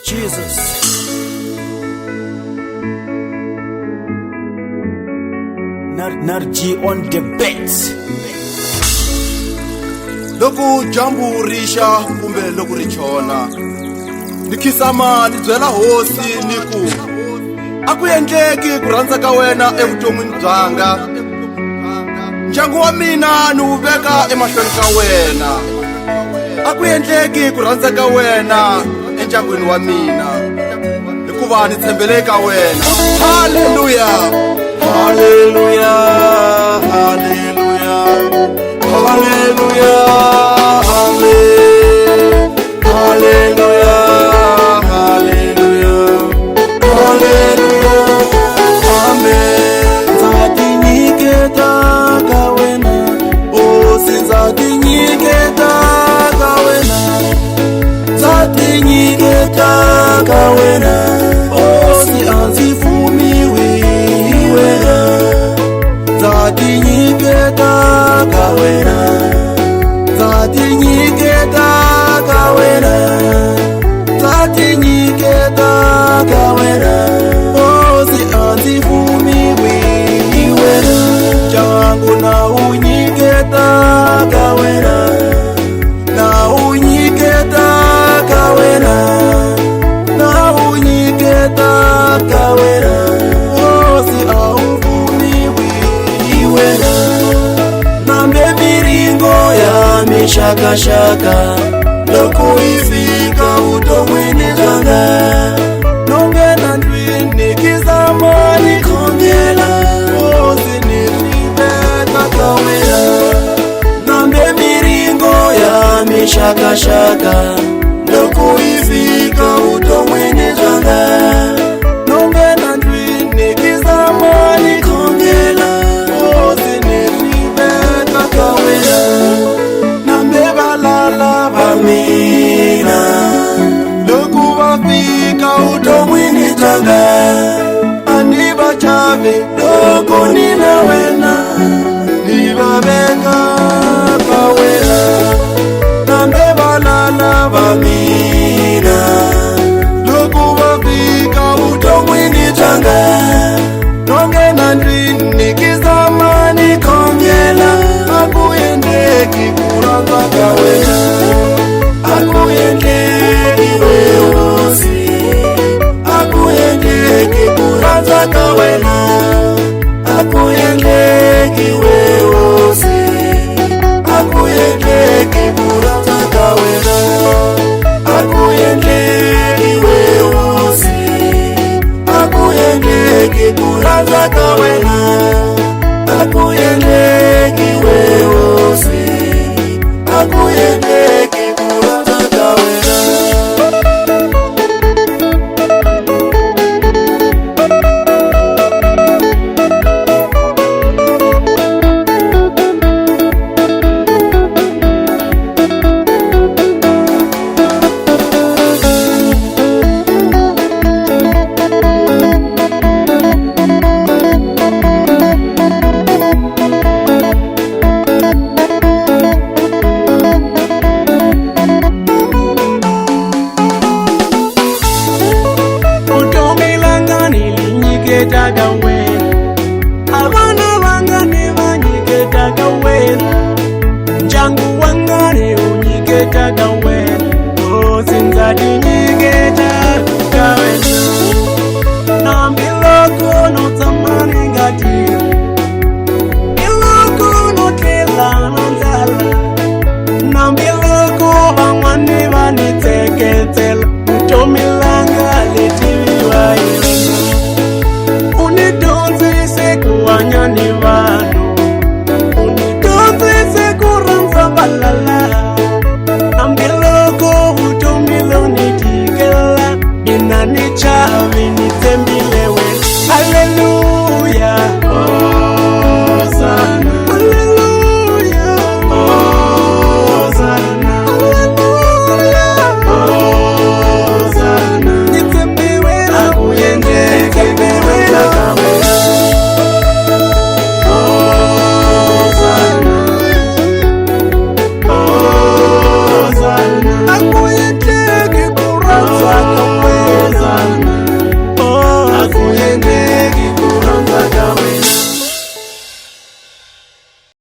Jesus. Narji on the beat. Loku jambu risha kumbe loku richona nikhisama ni byela hosi niku aku endleki ku rhandza ka wena evuton'wini byanga ndyangu wa mina ni wu veka emahlweni ka wena aku endleki ku rhandza ka wena endyangwini wa mina hikuva ni tshembele ka wena. Haleluya, haleluya, haleluya, haleluya, haleluya, haleluya, haleluya, amen. Nzatinyiketa ka wena, nzatinyiketa ka wena, nzatinyiketa ka wena, anzivumiwe wena, nzatinyiketa ka wena, nzatinyiketa ka wena, nzatinyiketa ka wena, anzivumiwe wena, jangu na unyiketa ka wena, na unyiketa ka wena, na unyiketa ka wena, auvumiwe wena. Nambe miringo ya mishakashaka loko ifika utomwini janga nongena ndwini kizamani kongela oziniribeta ka wena. Nambe miringo ya mishakashaka loko ifika utomwini janga nongena ndwini kizamani kongela oziniribeta ka wena. Nambe balala bamina loku bafika utomwini janga aniba chave loko nina wena nibabeka ka wena. Nambe balala bamina loku bafika utomwini janga nongena ndwini kizamani kongela akuyendeki kuranza ka wena, akuyendeki wewosi, akuyendeki kuranza ka wena, akuyendeki wewosi, akuyendeki kuranza ka wena, akuyendeki wewosi, akuyendeki kuranza ka wena.